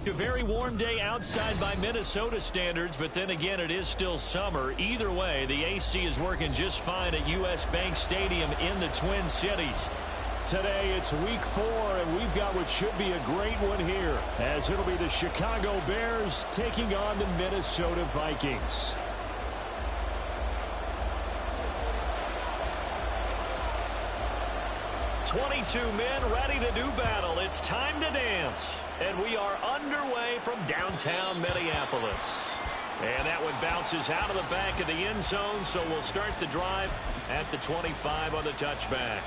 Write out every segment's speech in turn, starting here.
A very warm day outside by Minnesota standards, but then again, it is still summer. Either way, the AC is working just fine at U.S. Bank Stadium in the Twin Cities. Today, it's week 4, and we've got what should be a great one here, as it'll be the Chicago Bears taking on the Minnesota Vikings. "22 men ready to do battle. It's time to dance." And we are underway from downtown Minneapolis. And that one bounces out of the back of the end zone, so we'll start the drive at the 25 on the touchback.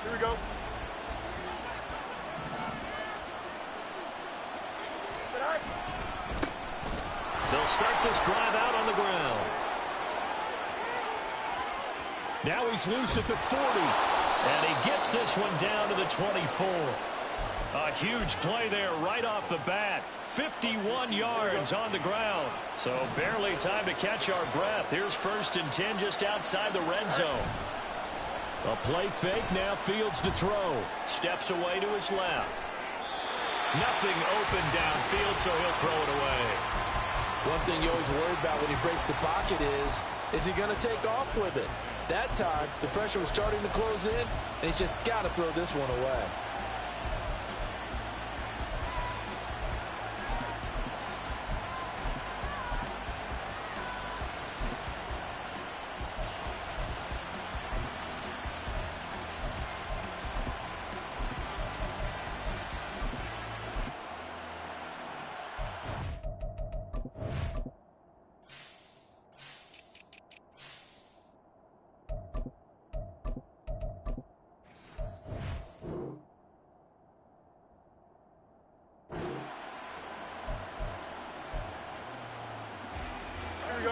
Here we go. They'll start this drive out on the ground. Now he's loose at the 40. And he gets this one down to the 24. A huge play there right off the bat. 51 yards on the ground. So barely time to catch our breath. Here's 1st and 10 just outside the red zone. A play fake, now Fields to throw. Steps away to his left. Nothing open downfield, so he'll throw it away. One thing you always worry about when he breaks the pocket is he going to take off with it? That time, the pressure was starting to close in, and he's just got to throw this one away.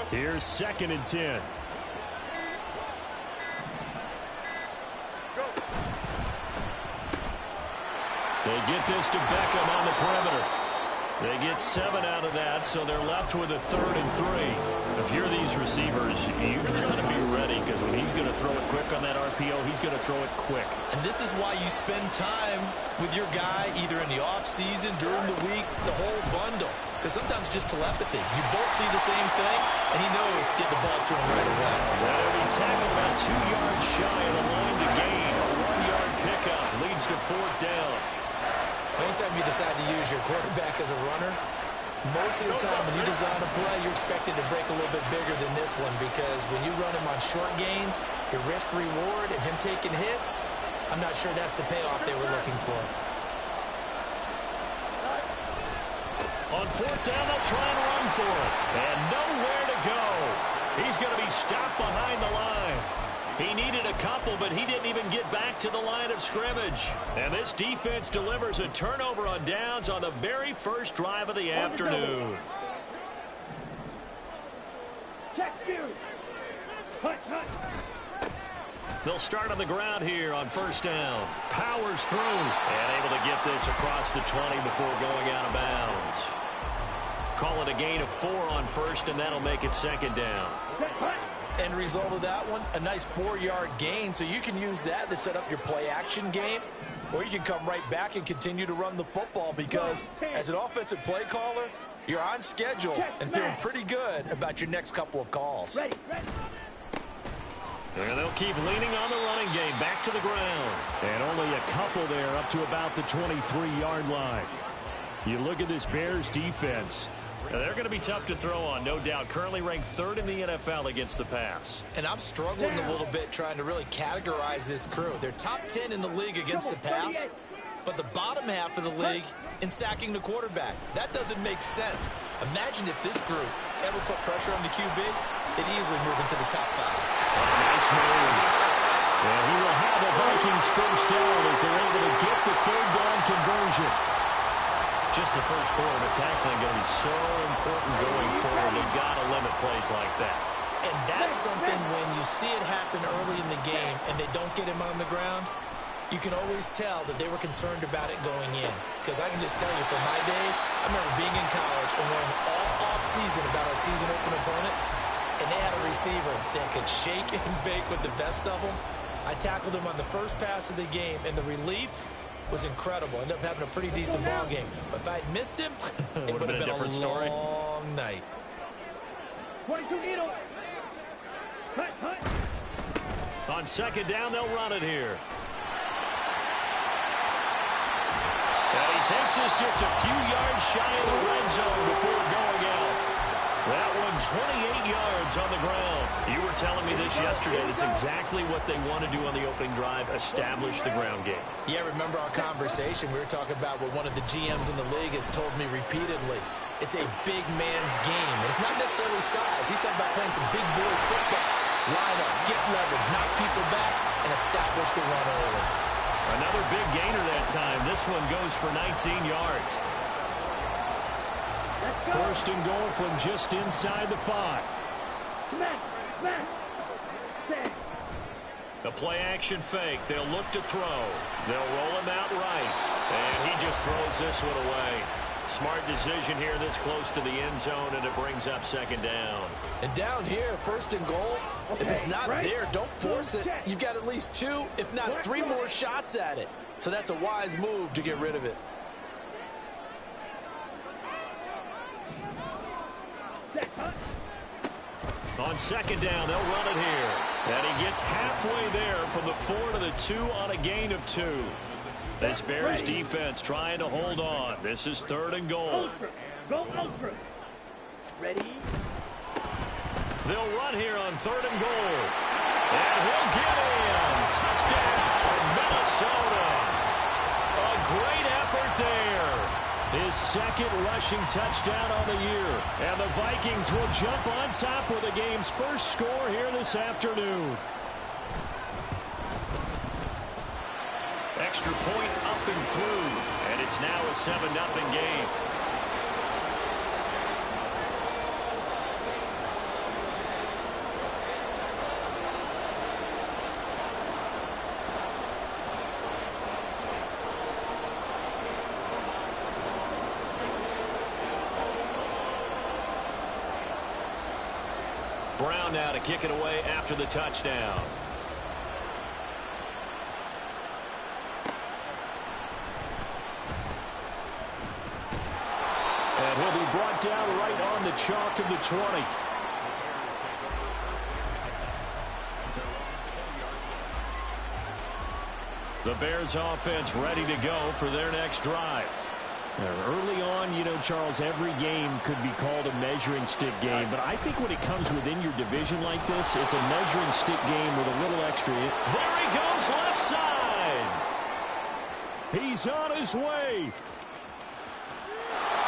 Here's 2nd and 10. Go. They get this to Beckham on the perimeter. They get 7 out of that, so they're left with a 3rd and 3. If you're these receivers, you got to be ready, because when he's going to throw it quick on that RPO, he's going to throw it quick. And this is why you spend time with your guy either in the offseason, during the week, the whole bundle. Because sometimes just telepathy. You both see the same thing, and he knows get the ball to him right away. Well, he tackled about 2 yards shy of the line to gain. A 1-yard pickup leads to 4th down. Anytime you decide to use your quarterback as a runner, most of the time when you design a play, you're expected to break a little bit bigger than this one, because when you run him on short gains, your risk-reward and him taking hits, I'm not sure that's the payoff they were looking for. On 4th down, they'll try and run for it. And nowhere to go. He's going to be stopped behind the line. He needed a couple, but he didn't even get back to the line of scrimmage. And this defense delivers a turnover on downs on the very first drive of the afternoon. They'll start on the ground here on 1st down. Powers through and able to get this across the 20 before going out of bounds. Call it a gain of 4 on 1st, and that'll make it 2nd down. End result of that one, a nice 4-yard gain, so you can use that to set up your play-action game, or you can come right back and continue to run the football, because as an offensive play caller, you're on schedule and feeling pretty good about your next couple of calls. And they'll keep leaning on the running game back to the ground. And only a couple there up to about the 23-yard line. You look at this Bears defense. They're going to be tough to throw on, no doubt. Currently ranked 3rd in the NFL against the pass. And I'm struggling a little bit trying to really categorize this crew. They're top 10 in the league against the pass, but the bottom half of the league in sacking the quarterback. That doesn't make sense. Imagine if this group ever put pressure on the QB, they'd easily move into the top 5. Nice move. And he will have the Vikings 1st down as they're able to get the 3rd down conversion. Just the first quarter of the tackling going to be so important going forward. They've got to limit plays like that. And that's something when you see it happen early in the game and they don't get him on the ground, you can always tell that they were concerned about it going in. Because I can just tell you from my days, I remember being in college and worrying all off-season about our season opener opponent. and they had a receiver that could shake and bake with the best of them. I tackled him on the first pass of the game, and the relief was incredible. Ended up having a pretty decent ball game. But if I had missed him, it would have been a different story. long night. 22 needles. On second down, they'll run it here. And he takes us just a few yards shy of the red zone before going out. That one 28 yards on the ground. You were telling me this yesterday. This is exactly what they want to do on the opening drive, establish the ground game. Yeah, remember our conversation? We were talking about what one of the GMs in the league has told me repeatedly. It's a big man's game. And it's not necessarily size. He's talking about playing some big boy football. Line up, get leverage, knock people back, and establish the run early. Another big gainer that time. This one goes for 19 yards. First and goal from just inside the 5. The play action fake. They'll look to throw. They'll roll him out right. And he just throws this one away. Smart decision here this close to the end zone, and it brings up second down. And down here, first and goal, if it's not there, don't force it. You've got at least 2, if not 3 more shots at it. So that's a wise move to get rid of it. On second down, they'll run it here. And he gets halfway there from the 4 to the 2 on a gain of 2. This Bears defense trying to hold on. This is third and goal. Go ultra. Ready? They'll run here on third and goal. And he'll get in. Touchdown, Minnesota. A great effort there. His second rushing touchdown on the year. And the Vikings will jump on top with the game's first score here this afternoon. Extra point up and through. And it's now a 7-0 game. Brown now to kick it away after the touchdown. And he'll be brought down right on the chalk of the 20. The Bears offense ready to go for their next drive. Early on, you know, Charles, every game could be called a measuring stick game. But I think when it comes within your division like this, it's a measuring stick game with a little extra. There he goes, left side. He's on his way.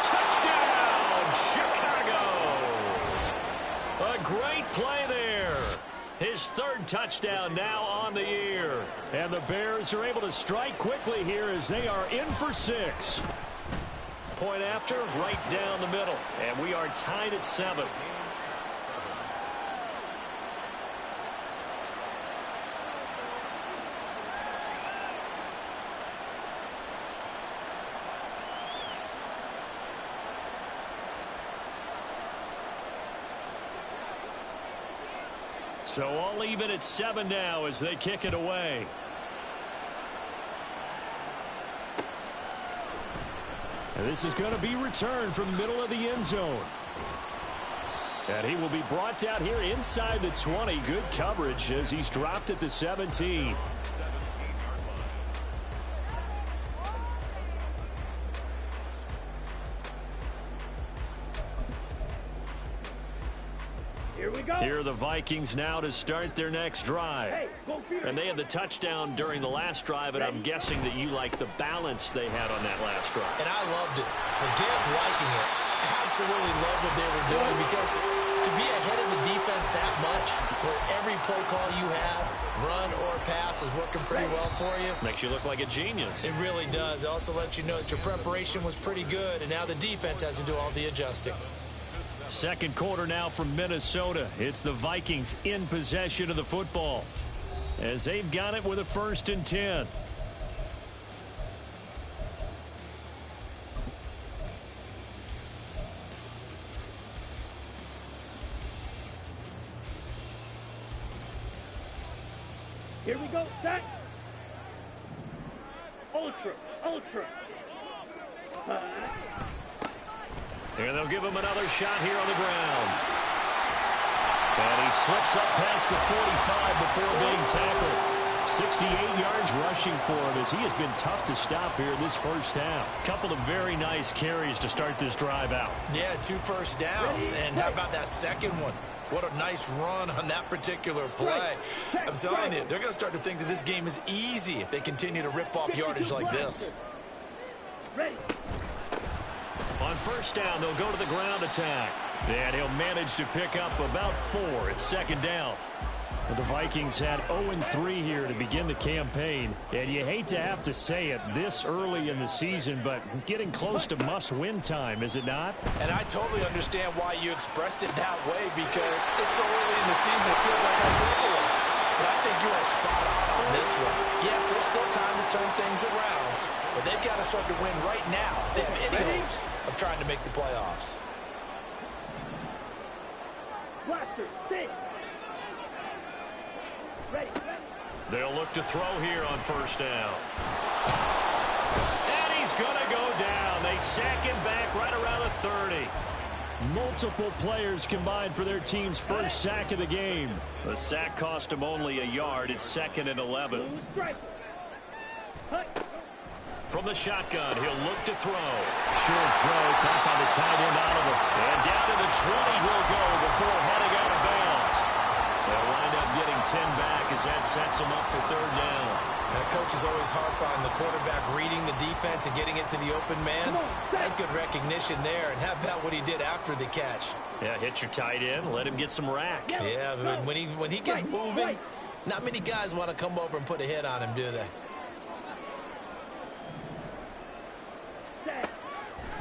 Touchdown, Chicago. A great play there. His third touchdown now on the year. And the Bears are able to strike quickly here as they are in for 6. Point after, right down the middle. And we are tied at 7. So all even at 7 now as they kick it away. And this is going to be returned from the middle of the end zone. And he will be brought down here inside the 20. Good coverage as he's dropped at the 17. Here we go. Here are the Vikings now to start their next drive. Hey, go Peter. And they had the touchdown during the last drive, and I'm guessing that you like the balance they had on that last drive. And I loved it. Forget liking it. Absolutely loved what they were doing, because to be ahead of the defense that much, where every play call you have, run or pass, is working pretty well for you. Makes you look like a genius. It really does. It also lets you know that your preparation was pretty good, and now the defense has to do all the adjusting. Second quarter now from Minnesota. It's the Vikings in possession of the football as they've got it with a 1st and 10. Here we go. Set. Ultra. Ultra. And they'll give him another shot here on the ground. And he slips up past the 45 before being tackled. 68 yards rushing for him as he has been tough to stop here in this first half. Couple of very nice carries to start this drive out. Yeah, 2 first downs. And how about that second one? What a nice run on that particular play. I'm telling you, they're going to start to think that this game is easy if they continue to rip off yardage like this. Ready. On first down, they'll go to the ground attack. And he'll manage to pick up about 4 at second down. The Vikings had 0-3 here to begin the campaign, and you hate to have to say it this early in the season, but getting close to must-win time, is it not? And I totally understand why you expressed it that way, because it's so early in the season it feels like hyperbole. But I think you are spot on this one. Yes, there's still time to turn things around, but they've got to start to win right now if they have any hopes of trying to make the playoffs. Blaster. Stay. Ready. They'll look to throw here on first down. And he's going to go down. They sack him back right around the 30. Multiple players combined for their team's first sack of the game. The sack cost him only a yard. It's 2nd and 11. From the shotgun, he'll look to throw. Short throw, caught by the tight end Oliver. And down to the 20 he'll go before heading out of bounds. They'll wind up getting 10 back as that sets them up for 3rd down. The coach is always harp on the quarterback reading the defense and getting it to the open man. That's good recognition there. And how about what he did after the catch? Yeah, hit your tight end, let him get some rack. Yeah, but when he gets moving, not many guys want to come over and put a hit on him, do they?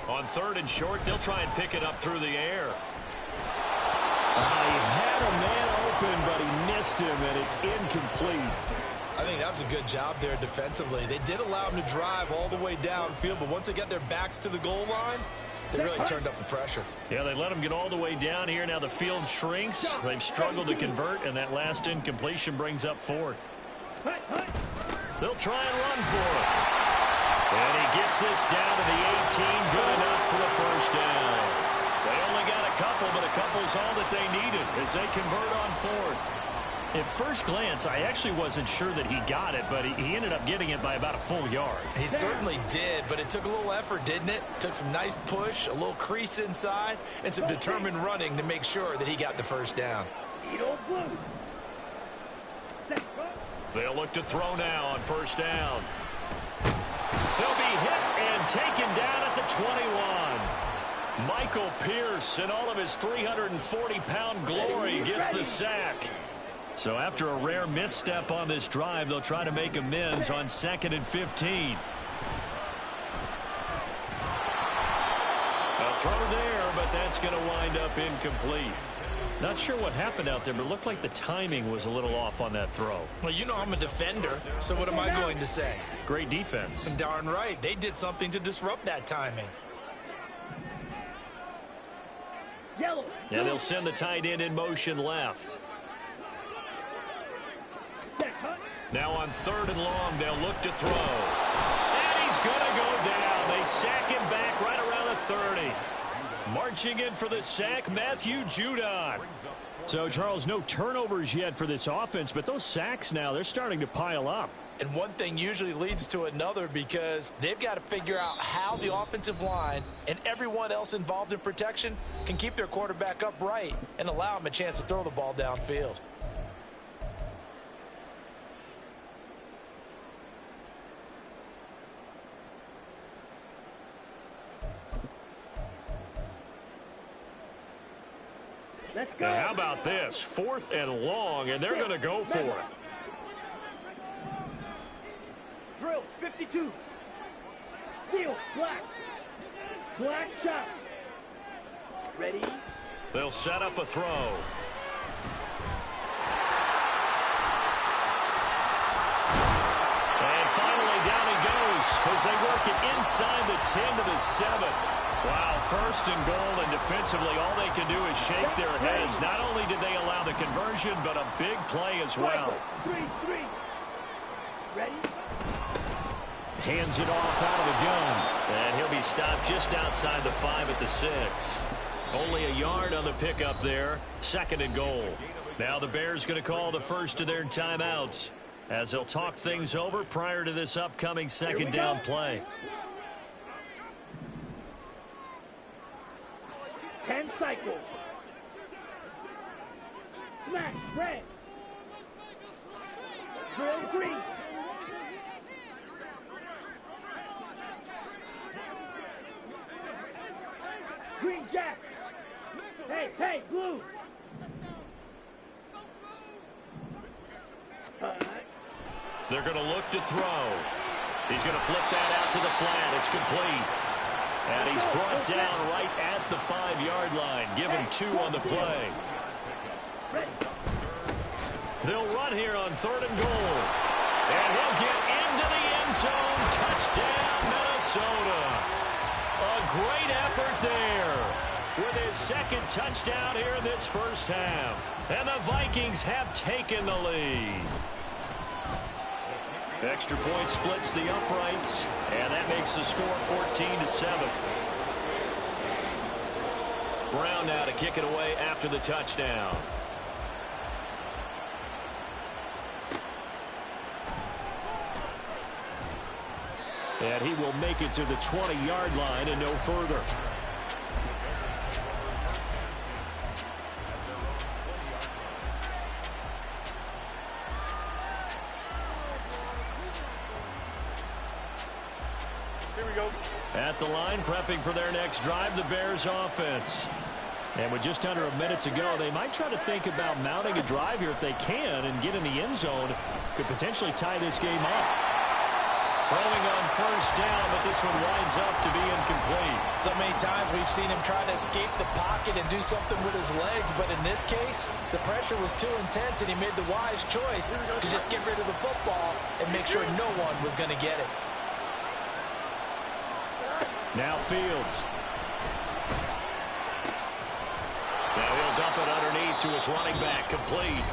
On 3rd and short, they'll try and pick it up through the air. He had a man open, but he missed him, and it's incomplete. I think that was a good job there defensively. They did allow him to drive all the way downfield, but once they got their backs to the goal line, they really turned up the pressure. Yeah, they let him get all the way down here. Now the field shrinks. They've struggled to convert, and that last incompletion brings up 4th. They'll try and run for it. And he gets this down to the 18. Good enough for a first down. They only got a couple, but a couple's all that they needed as they convert on 4th. At first glance, I actually wasn't sure that he got it, but he ended up getting it by about a full yard. He certainly did, but it took a little effort, didn't it? Took some nice push, a little crease inside, and some determined running to make sure that he got the first down. They'll look to throw now on first down. He'll be hit and taken down at the 21. Michael Pierce, in all of his 340-pound glory, gets the sack. So after a rare misstep on this drive, they'll try to make amends on 2nd and 15. A throw there, but that's going to wind up incomplete. Not sure what happened out there, but it looked like the timing was a little off on that throw. Well, you know I'm a defender, so what am I going to say? Great defense. Darn right. They did something to disrupt that timing. Yellow. And they'll send the tight end in motion left. Now on 3rd and long, they'll look to throw. And he's going to go down. They sack him back right around the 30. Marching in for the sack, Matthew Judon. So, Charles, no turnovers yet for this offense, but those sacks now, they're starting to pile up. And one thing usually leads to another because they've got to figure out how the offensive line and everyone else involved in protection can keep their quarterback upright and allow him a chance to throw the ball downfield. Let's go. And how about this? 4th and long, and they're going to go for it. Drill, 52. Seal, black. Black shot. Ready? They'll set up a throw. And finally down he goes as they work it inside the 10 to the 7. Wow, 1st and goal, and defensively all they can do is shake their heads. Not only did they allow the conversion, but a big play as well. 3-3. Ready? Hands it off out of the gun. And he'll be stopped just outside the 5 at the 6. Only a yard on the pickup there. 2nd and goal. Now the Bears going to call the first of their timeouts as they'll talk things over prior to this upcoming 2nd down play. 10 cycles. Smash, red. Drill green. Green jack. Hey, blue. They're going to look to throw. He's going to flip that out to the flat. It's complete. And he's brought down right at the 5-yard line. Give him 2 on the play. They'll run here on 3rd and goal. And he'll get into the end zone. Touchdown, Minnesota. A great effort there with his 2nd touchdown here in this first half. And the Vikings have taken the lead. Extra point splits the uprights, and that makes the score 14-7. Brown now to kick it away after the touchdown. And he will make it to the 20-yard line and no further. At the line, prepping for their next drive, the Bears offense. And with just under a minute to go, they might try to think about mounting a drive here if they can and get in the end zone. Could potentially tie this game up. Throwing on 1st down, but this one winds up to be incomplete. So many times we've seen him try to escape the pocket and do something with his legs, but in this case, the pressure was too intense and he made the wise choice to just get rid of the football and make sure no one was going to get it. Now Fields. Now he'll dump it underneath to his running back, complete.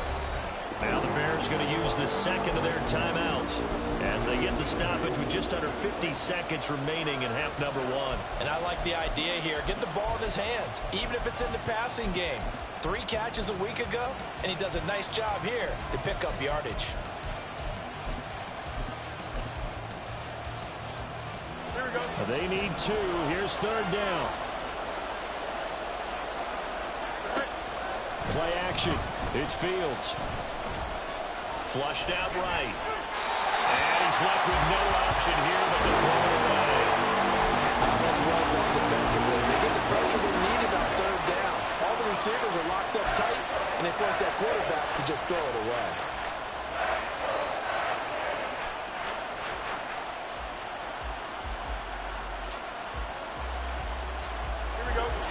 Now the Bears going to use the 2nd of their timeouts as they get the stoppage with just under 50 seconds remaining in half number 1. And I like the idea here. Get the ball in his hands, even if it's in the passing game. 3 catches a week ago, and he does a nice job here to pick up yardage. They need 2. Here's 3rd down. Play action. It's Fields. Flushed out right. And he's left with no option here but to throw it away. That's well done defensively. They get the pressure they needed on 3rd down. All the receivers are locked up tight, and they force that quarterback to just throw it away.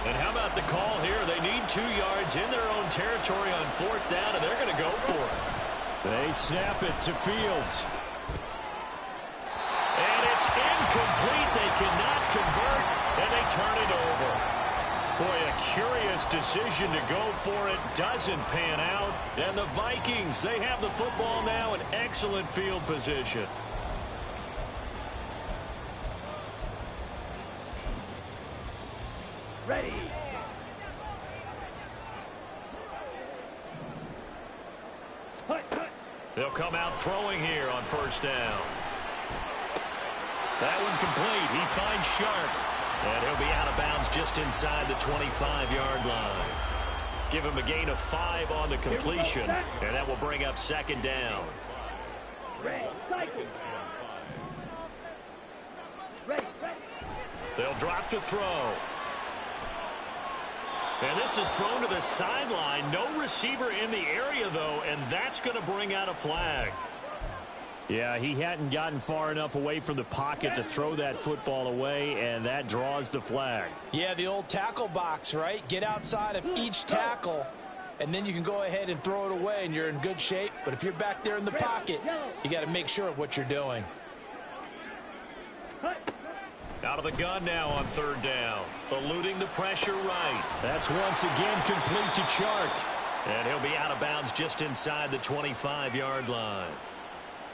And how about the call here? They need 2 yards in their own territory on 4th down, and they're going to go for it. They snap it to Fields. And it's incomplete. They cannot convert, and they turn it over. Boy, a curious decision to go for it. Doesn't pan out. And the Vikings, they have the football now in excellent field position. Ready. They'll come out throwing here on 1st down. That one complete. He finds Sharp. And he'll be out of bounds just inside the 25-yard line. Give him a gain of 5 on the completion. And that will bring up 2nd down. Ready. Cycle. Ready. They'll drop to throw. And this is thrown to the sideline. No receiver in the area, though, and that's going to bring out a flag. Yeah, he hadn't gotten far enough away from the pocket to throw that football away, and that draws the flag. Yeah, the old tackle box, right? Get outside of each tackle, and then you can go ahead and throw it away, and you're in good shape. But if you're back there in the pocket, you got to make sure of what you're doing. Out of the gun now on 3rd down. Eluding the pressure right. That's once again complete to Chark. And he'll be out of bounds just inside the 25-yard line.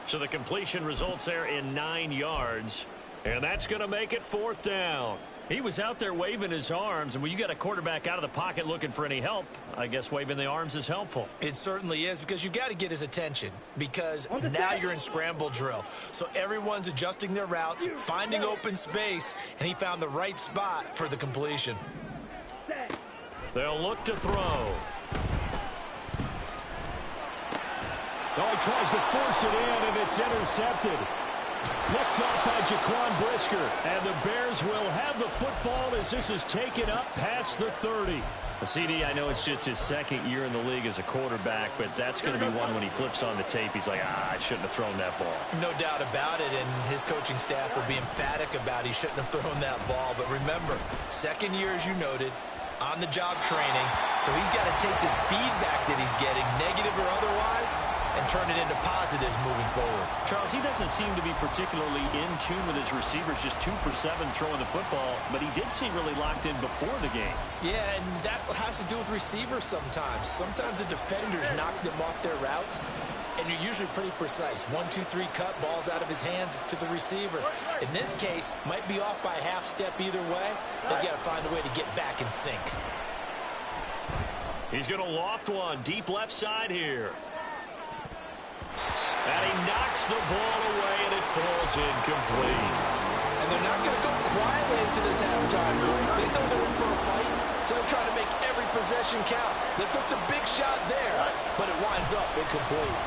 So the completion results there in 9 yards. And that's going to make it 4th down. He was out there waving his arms, and when you got a quarterback out of the pocket looking for any help, I guess waving the arms is helpful. It certainly is, because you got to get his attention, because now you're in scramble drill. So everyone's adjusting their routes, finding open space, and he found the right spot for the completion. They'll look to throw. Oh, he tries to force it in, and it's intercepted. Picked up by Jaquan Brisker. And the Bears will have the football as this is taken up past the 30. CD, I know it's just his 2nd year in the league as a quarterback, but that's going to be one when he flips on the tape. He's like, I shouldn't have thrown that ball. No doubt about it, and his coaching staff will be emphatic about he shouldn't have thrown that ball. But remember, 2nd year, as you noted, on-the-job training, so he's got to take this feedback that he's getting, negative or otherwise, and turn it into positives moving forward. Charles, he doesn't seem to be particularly in tune with his receivers, just 2 for 7 throwing the football, but he did seem really locked in before the game. Yeah, and that has to do with receivers sometimes. Sometimes the defenders knock them off their routes, and you're usually pretty precise. 1, 2, 3 cut, balls out of his hands to the receiver. In this case, might be off by a half step either way. They've got to find a way to get back in sync. He's going to loft one deep left side here. And he knocks the ball away, and it falls incomplete. And they're not going to go quietly into this halftime break. They know they're in for a fight, so they're trying to make every possession count. They took the big shot there, but it winds up incomplete.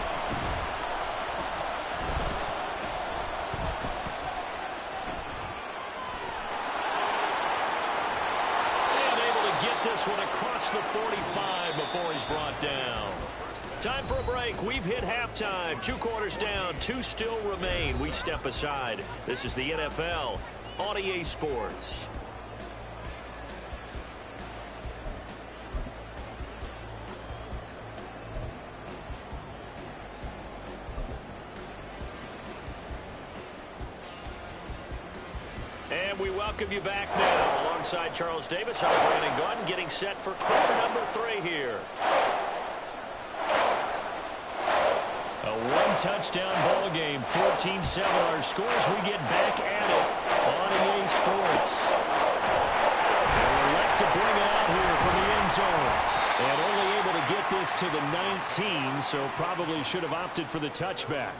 And able to get this one across the 45 before he's brought down. Time for a break. We've hit halftime. 2 quarters down. 2 still remain. We step aside. This is the NFL on EA Sports. And we welcome you back now. Alongside Charles Davis, I'm Brandon Gunn, getting set for quarter number 3 here. A 1-touchdown ball game, 14-7 our scores. We get back at it on EA Sports. And we elect to bring it out here from the end zone. And only able to get this to the 19, so probably should have opted for the touchback.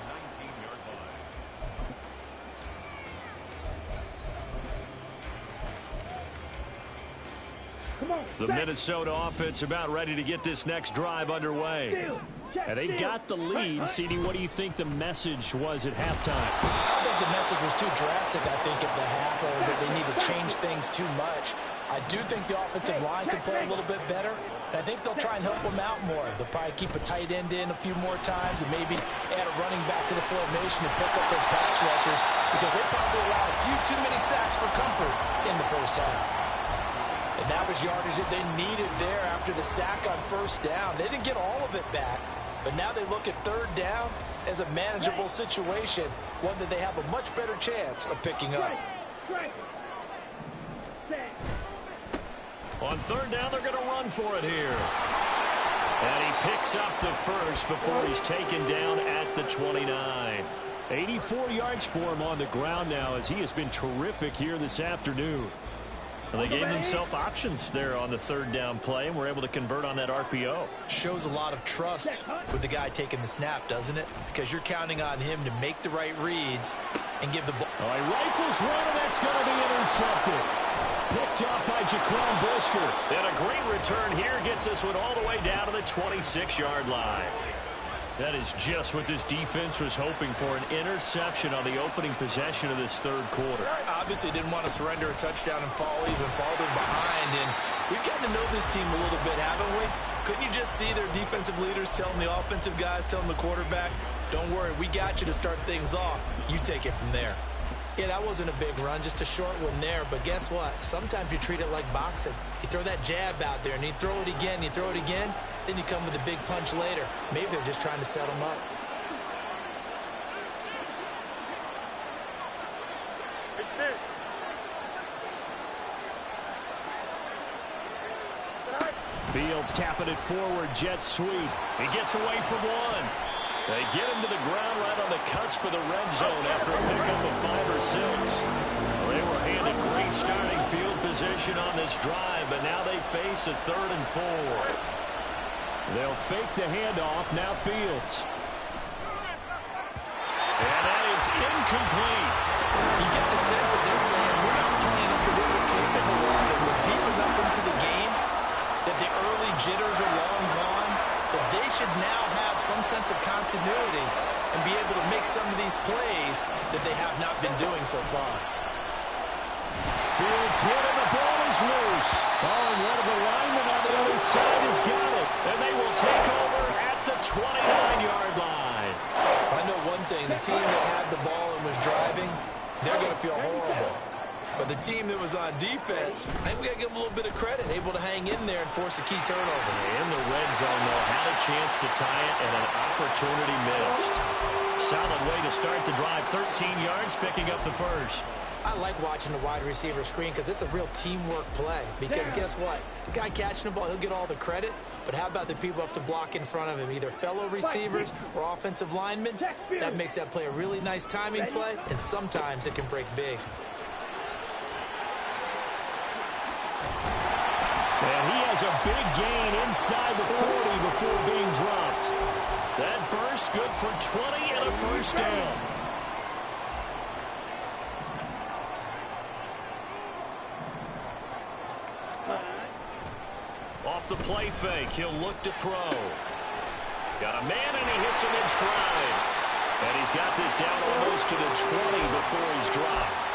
The Minnesota offense about ready to get this next drive underway. And they've got the lead. CD, what do you think the message was at halftime? I don't think the message was too drastic, I think, at the half, or that they need to change things too much. I do think the offensive line could play a little bit better. And I think they'll try and help them out more. They'll probably keep a tight end in a few more times and maybe add a running back to the formation to pick up those pass rushers, because they probably allowed a few too many sacks for comfort in the first half. And that was yardage that they needed there after the sack on first down. They didn't get all of it back, but now they look at third down as a manageable situation, one that they have a much better chance of picking up. On third down, they're going to run for it here. And he picks up the first before he's taken down at the 29. 84 yards for him on the ground now, as he has been terrific here this afternoon. Well, they gave themselves options there on the third down play, and were able to convert on that RPO. Shows a lot of trust with the guy taking the snap, doesn't it? Because you're counting on him to make the right reads and give the ball. Oh, he rifles one, and that's going to be intercepted. Picked up by Jaquan Brisker. And a great return here gets this one all the way down to the 26-yard line. That is just what this defense was hoping for, an interception on the opening possession of this third quarter. Obviously didn't want to surrender a touchdown and fall even farther behind. And we've gotten to know this team a little bit, haven't we? Couldn't you just see their defensive leaders telling the offensive guys, telling the quarterback, don't worry, we got you to start things off. You take it from there. Yeah, that wasn't a big run, just a short one there. But guess what? Sometimes you treat it like boxing. You throw that jab out there, and you throw it again, you throw it again, then you come with a big punch later. Maybe they're just trying to set them up. Fields tapping it forward, jet sweep. He gets away from one. They get him to the ground right on the cusp of the red zone after a pickup of 5 or 6. Well, they were handed great starting field position on this drive, but now they face a 3rd and 4. They'll fake the handoff. Now Fields. And that is incomplete. You get the sense that they're saying we're not playing up to what we're capable of, and we're deep enough into the game that the early jitters are long gone, that they should now have some sense of continuity and be able to make some of these plays that they have not been doing so far. Fields hit and the ball is loose. Oh, and one of the linemen on the other side has got it. And they will take over at the 29-yard line. I know one thing, the team that had the ball and was driving, they're going to feel horrible. But the team that was on defense, I think we got to give them a little bit of credit, able to hang in there and force a key turnover. In the red zone, though, had a chance to tie it and an opportunity missed. Solid way to start the drive, 13 yards, picking up the first. I like watching the wide receiver screen because it's a real teamwork play. Because guess what? The guy catching the ball, he'll get all the credit. But how about the people up to block in front of him, either fellow receivers or offensive linemen? That makes that play a really nice timing play, and sometimes it can break big. And he has a big gain inside the 40 before being dropped. That burst good for 20 and a first down. Off the play fake, he'll look to throw. Got a man and he hits him in stride. And he's got this down almost to the 20 before he's dropped.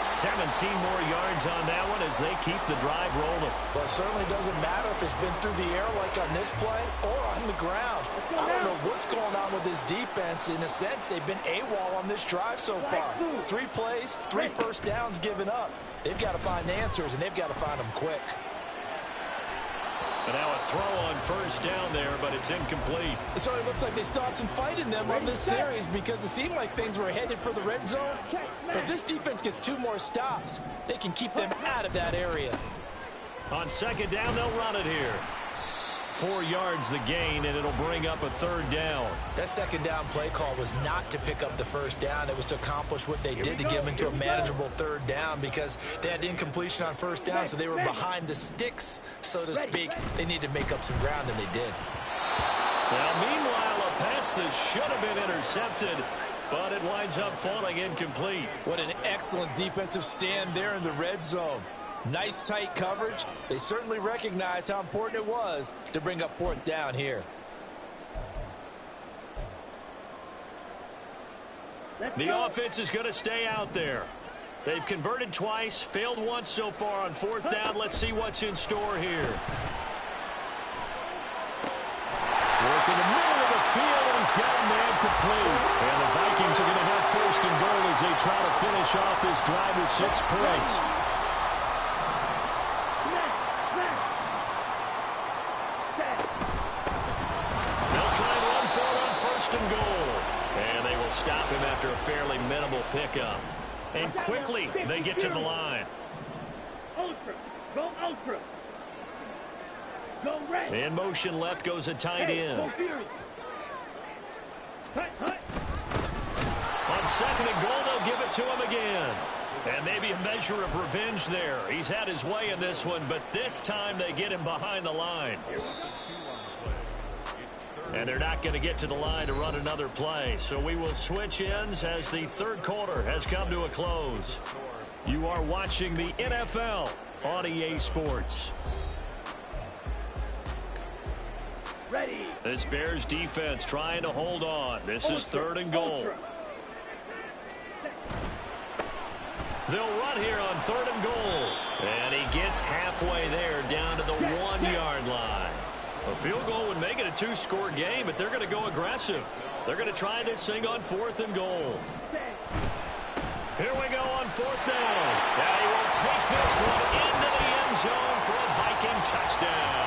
17 more yards on that one as they keep the drive rolling. Well, it certainly doesn't matter if it's been through the air like on this play or on the ground. I don't know what's going on with this defense. In a sense, they've been AWOL on this drive so far. 3 plays, 3 first downs given up. They've got to find answers, and they've got to find them quick. But now a throw on first down there, but it's incomplete. It certainly looks like they still have some fight in them on this series because it seemed like things were headed for the red zone. But this defense gets 2 more stops. They can keep them out of that area. On second down, they'll run it here. 4 yards the gain, and it'll bring up a 3rd down. That second down play call was not to pick up the first down. It was to accomplish what they did to get them into a manageable 3rd down because they had incompletion on first down, so they were behind the sticks, so to speak. They needed to make up some ground, and they did. Now, meanwhile, a pass that should have been intercepted, but it winds up falling incomplete. What an excellent defensive stand there in the red zone. Nice tight coverage. They certainly recognized how important it was to bring up 4th down here. The offense is going to stay out there. They've converted twice, failed once so far on 4th down. Let's see what's in store here. Work in the middle of the field, and he's got a man complete. And the Vikings are going to have 1st and goal as they try to finish off this drive with 6 points. And goal. And they will stop him after a fairly minimal pickup. And quickly, they get to the line. Ultra. Go ultra. Go red. In motion left goes a tight end. Go Fury. Hut, hut. On 2nd and goal, they'll give it to him again. And maybe a measure of revenge there. He's had his way in this one, but this time they get him behind the line. And they're not going to get to the line to run another play. So we will switch ends as the 3rd quarter has come to a close. You are watching the NFL on EA Sports. Ready. This Bears defense trying to hold on. This is 3rd and goal. They'll run here on 3rd and goal. And he gets halfway there down to the 1-yard line. A field goal would make it a 2-score game, but they're going to go aggressive. They're going to try this thing on 4th and goal. Here we go on 4th down. Now he will take this one into the end zone for a Viking touchdown.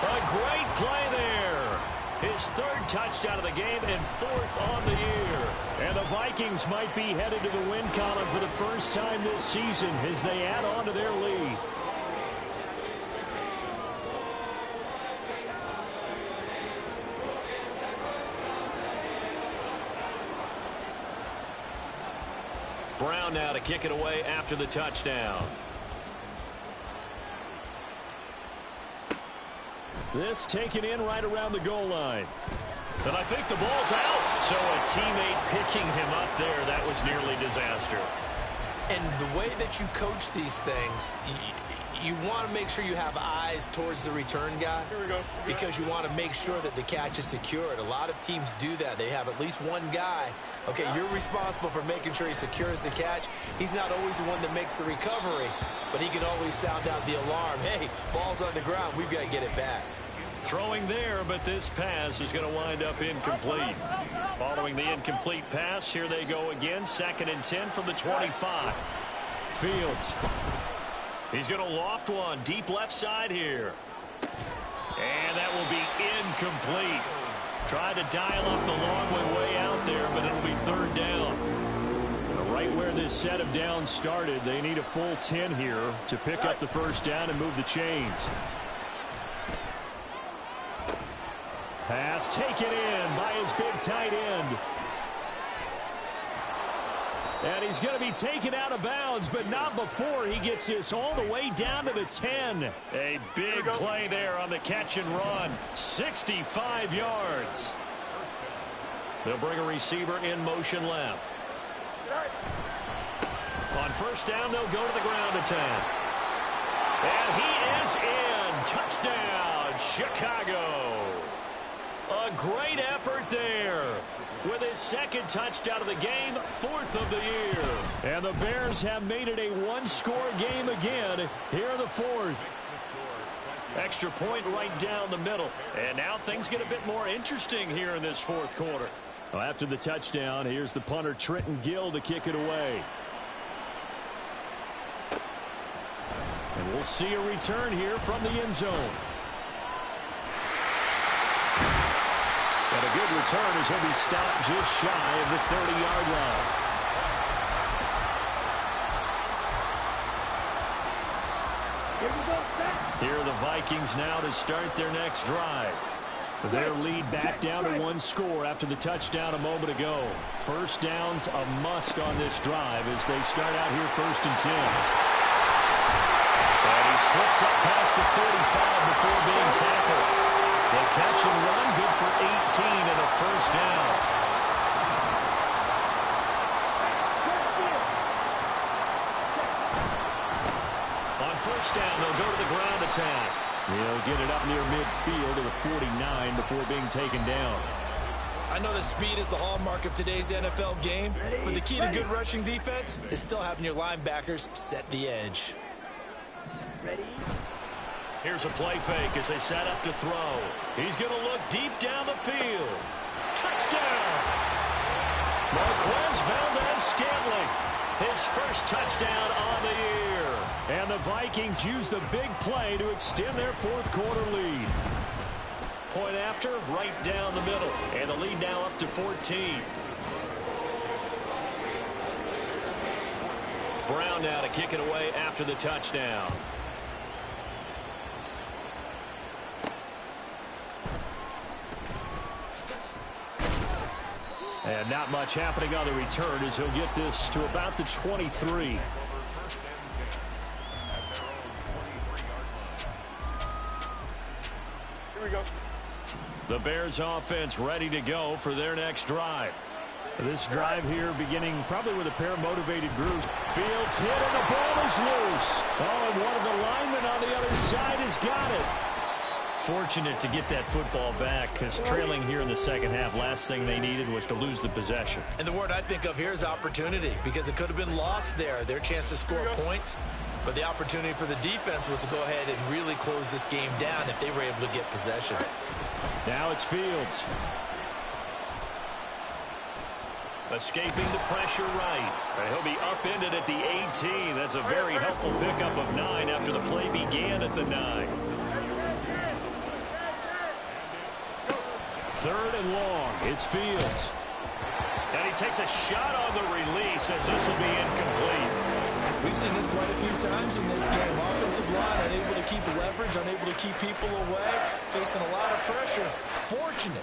A great play there. His 3rd touchdown of the game and 4th on the year. And the Vikings might be headed to the win column for the first time this season as they add on to their lead. Brown now to kick it away after the touchdown. This taken in right around the goal line. And I think the ball's out. So a teammate picking him up there, that was nearly disaster. And the way that you coach these things, you want to make sure you have eyes towards the return guy. Here we go. Because you want to make sure that the catch is secured. A lot of teams do that. They have at least one guy. Okay, you're responsible for making sure he secures the catch. He's not always the one that makes the recovery, but he can always sound out the alarm. Hey, ball's on the ground. We've got to get it back. Throwing there, but this pass is going to wind up incomplete. Following the incomplete pass, here they go again. 2nd and 10 from the 25. Fields. He's going to loft one deep left side here. And that will be incomplete. Tried to dial up the long way out there, but it'll be 3rd down. Right where this set of downs started, they need a full 10 here to pick up the first down and move the chains. Pass taken in by his big tight end. And he's going to be taken out of bounds, but not before he gets this all the way down to the 10. A big play there on the catch and run. 65 yards. They'll bring a receiver in motion left. On 1st down, they'll go to the ground attack. And he is in. Touchdown, Chicago. A great effort there. With his 2nd touchdown of the game, 4th of the year. And the Bears have made it a one-score game again here in the 4th. Extra point right down the middle. And now things get a bit more interesting here in this 4th quarter. Well, after the touchdown, here's the punter Trenton Gill to kick it away. And we'll see a return here from the end zone. And a good return as he'll be stopped just shy of the 30-yard line. Here we go, set. Here are the Vikings now to start their next drive. Their lead back down to 1 score after the touchdown a moment ago. First down's a must on this drive as they start out here 1st and 10. And he slips up past the 35 before being tackled. The catch and run, good for 18 and a first down. On 1st down, they'll go to the ground attack. He'll get it up near midfield to the 49 before being taken down. I know that speed is the hallmark of today's NFL game, but the key to good rushing defense is still having your linebackers set the edge. Ready? Here's a play fake as they set up to throw. He's going to look deep down the field. Touchdown! Marquez Valdez-Scantling. His first touchdown on the year. And the Vikings use the big play to extend their 4th quarter lead. Point after, right down the middle. And the lead now up to 14. Brown now to kick it away after the touchdown. And not much happening on the return as he'll get this to about the 23. Here we go. The Bears offense ready to go for their next drive. This drive here beginning probably with a pair of motivated groups. Fields hit and the ball is loose. Oh, and one of the linemen on the other side has got it. Fortunate to get that football back because trailing here in the 2nd half, last thing they needed was to lose the possession. And the word I think of here is opportunity, because it could have been lost there, their chance to score points. But the opportunity for the defense was to go ahead and really close this game down if they were able to get possession. Now it's Fields. Escaping the pressure right. And he'll be upended at the 18. That's a very helpful pickup of 9 after the play began at the 9. 3rd and long. It's Fields. And he takes a shot on the release as this will be incomplete. We've seen this quite a few times in this game. Offensive line unable to keep leverage, unable to keep people away, facing a lot of pressure. Fortunate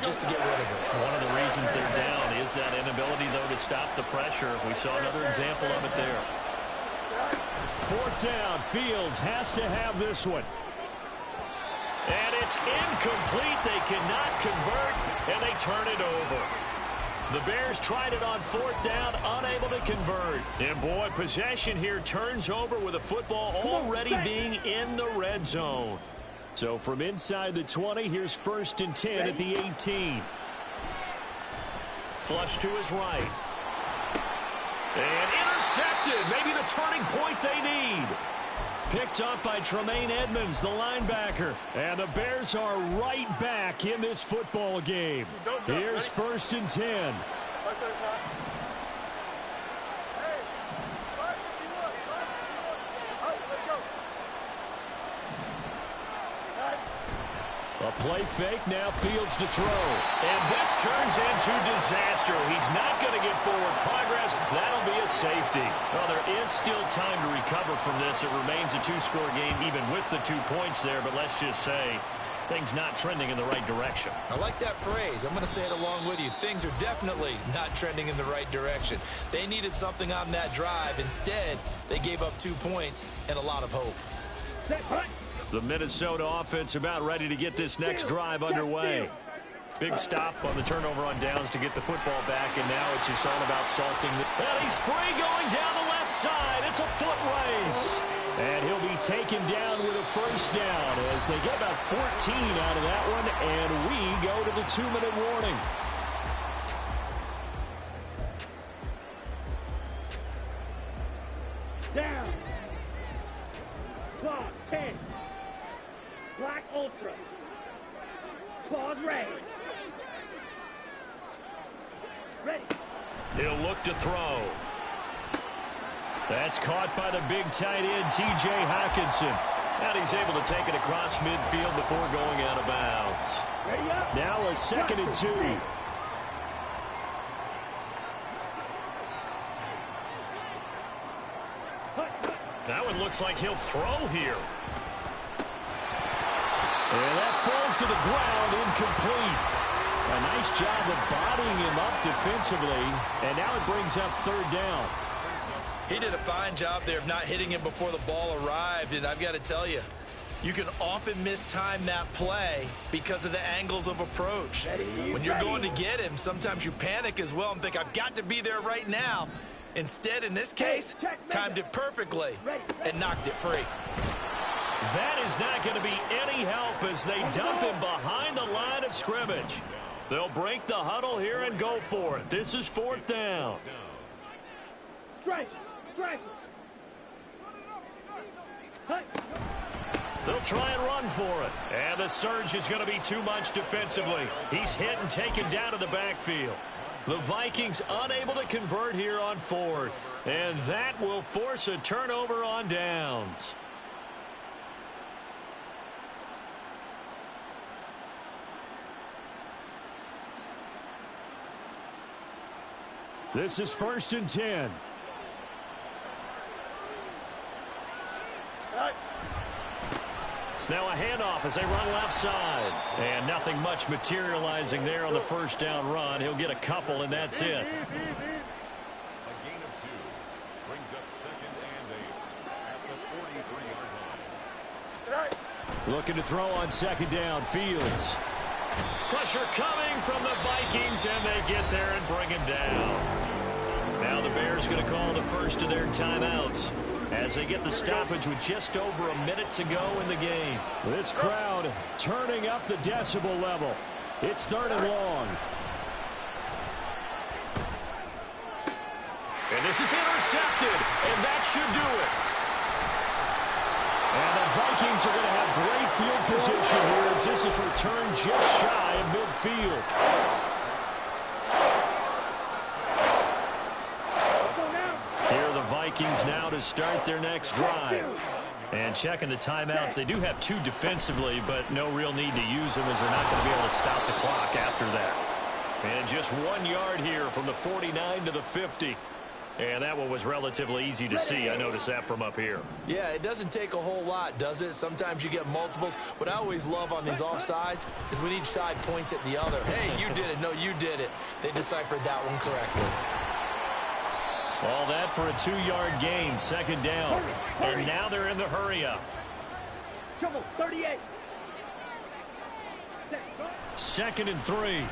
just to get rid of it. One of the reasons they're down is that inability, though, to stop the pressure. We saw another example of it there. Fourth down. Fields has to have this one. And it's incomplete. They cannot convert, and they turn it over. The Bears tried it on fourth down, unable to convert. And, boy, possession here turns over with the football already being in the red zone. So from inside the 20, here's 1st and 10 at the 18. Flush to his right. And intercepted. Maybe the turning point they need. Picked up by Tremaine Edmonds, the linebacker. And the Bears are right back in this football game. Here's 1st and 10. A play fake, now Fields to throw. And this turns into disaster. He's not going to get forward progress. That'll be a safety. Well, there is still time to recover from this. It remains a two-score game even with the 2 points there, but let's just say things not trending in the right direction. I like that phrase. I'm going to say it along with you. Things are definitely not trending in the right direction. They needed something on that drive. Instead, they gave up 2 points and a lot of hope. The Minnesota offense about ready to get this next drive underway. Big stop on the turnover on downs to get the football back, and now it's just all about salting. And he's free going down the left side. It's a foot race. And he'll be taken down with a first down as they get about 14 out of that one, and we go to the 2-minute warning. Down. Clock 10. Black Ultra. Claws raised. Ready. He'll look to throw. That's caught by the big tight end, T.J. Hockenson. And he's able to take it across midfield before going out of bounds. Ready up. Now a 2nd and 2. That one looks like he'll throw here. And that falls to the ground, incomplete. A nice job of bodying him up defensively, and now it brings up 3rd down. He did a fine job there of not hitting him before the ball arrived, and I've got to tell you, you can often mistime that play because of the angles of approach. When you're going to get him, sometimes you panic as well and think, I've got to be there right now. Instead, in this case, timed it perfectly and knocked it free. That is not going to be any help as they dump him behind the line of scrimmage. They'll break the huddle here and go for it. This is 4th down. Strike. They'll try and run for it. And the surge is going to be too much defensively. He's hit and taken down to the backfield. The Vikings unable to convert here on 4th. And that will force a turnover on downs. This is 1st and 10. Now a handoff as they run left side. And nothing much materializing there on the first down run. He'll get a couple, and that's it. A gain of 2 brings up 2nd and 8 at the 43-yard line. Looking to throw on 2nd down. Fields. Pressure coming from the Vikings, and they get there and bring him down. Now the Bears going to call the first of their timeouts as they get the stoppage with just over a minute to go in the game. This crowd turning up the decibel level. It's 3rd and long. And this is intercepted, and that should do it. And the Vikings are going to have great field position here as this is returned just shy of midfield. Here are the Vikings now to start their next drive. And checking the timeouts, they do have 2 defensively, but no real need to use them as they're not going to be able to stop the clock after that. And just 1 yard here from the 49 to the 50. And that one was relatively easy to see. I noticed that from up here. Yeah, it doesn't take a whole lot, does it? Sometimes you get multiples. What I always love on these offsides is when each side points at the other. Hey, you did it. No, you did it. They deciphered that one correctly. All that for a 2-yard gain, second down. Hurry. And now they're in the hurry-up. Trouble, 38. Second and 3.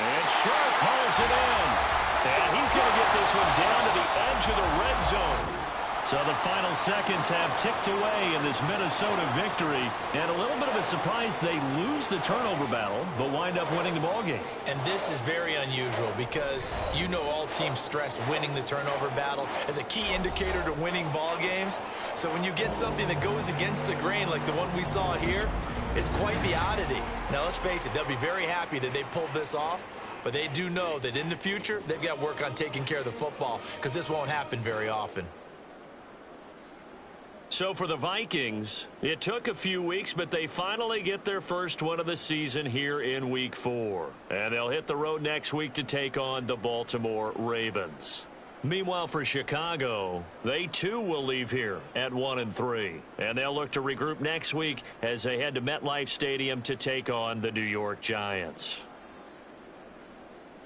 And Sharp hauls it in. And he's going to get this one down to the edge of the red zone. So the final seconds have ticked away in this Minnesota victory. And a little bit of a surprise, they lose the turnover battle, but wind up winning the ballgame. And this is very unusual because you know all teams stress winning the turnover battle as a key indicator to winning ball games. So when you get something that goes against the grain like the one we saw here, it's quite the oddity. Now let's face it, they'll be very happy that they pulled this off, but they do know that in the future they've got to work on taking care of the football because this won't happen very often. So for the Vikings, it took a few weeks, but they finally get their first one of the season here in Week 4. And they'll hit the road next week to take on the Baltimore Ravens. Meanwhile, for Chicago, they too will leave here at 1-3. And they'll look to regroup next week as they head to MetLife Stadium to take on the New York Giants.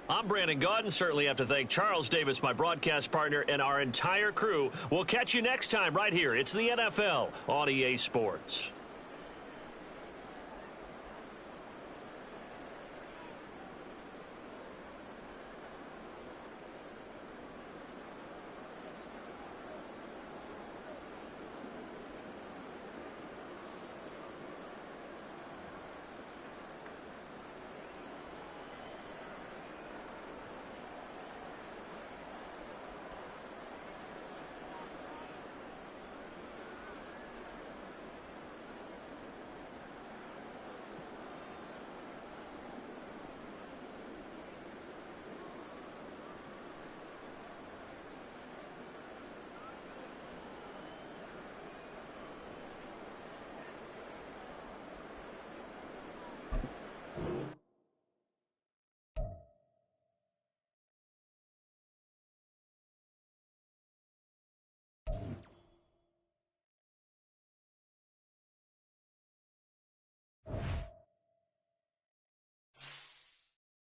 I'm Brandon Gaudin. Certainly have to thank Charles Davis, my broadcast partner, and our entire crew. We'll catch you next time right here. It's the NFL on EA Sports.